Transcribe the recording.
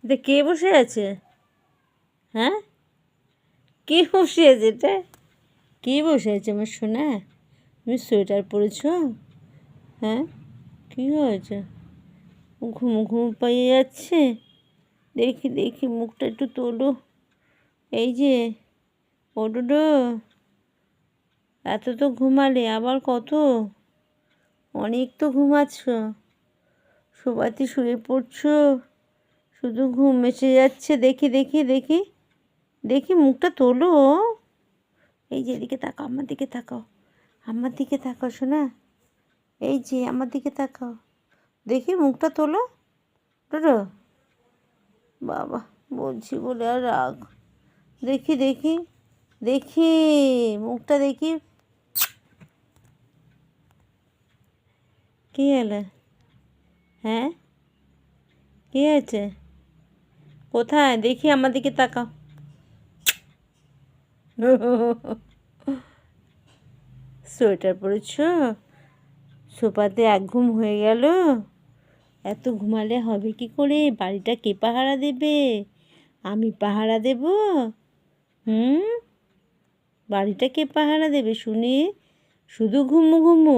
এটা কে বসে আছে? হ্যাঁ, কে বসে আছে? এটা কে বসে আছে আমার সোনা? তুমি সোয়েটার পরেছো? হ্যাঁ, কী হয়েছে? ঘুমো ঘুমো পাইয়ে যাচ্ছে। দেখি দেখি মুখটা একটু তোলো। এই যে ওডোডো, এত তো ঘুমালে, আবার কত? অনেক তো ঘুমাচ্ছ, শোবাতে শুয়ে পড়ছো, শুধু ঘুম এসে যাচ্ছে। দেখি দেখি দেখি দেখি মুখটা তোলো। এই যে এদিকে তাকাও, আমার দিকে তাকাও, আমার দিকে তাকাও শোনা। এই যে আমার দিকে তাকাও, দেখি মুখটা তোলো। ডোডো, বাবা বলছি বলে আর রাগ। দেখি দেখি দেখি মুখটা দেখি। কী হলো? হ্যাঁ, কী হয়েছে? কোথায় দেখি, আমার দিকে তাকাও। সোয়েটার পরেছ, সোফাতে এক ঘুম হয়ে গেল। এত ঘুমালে হবে কি করে? বাড়িটা কে পাহারা দেবে? আমি পাহারা দেব? হুম, বাড়িটা কে পাহারা দেবে শুনি? শুধু ঘুমু ঘুমু।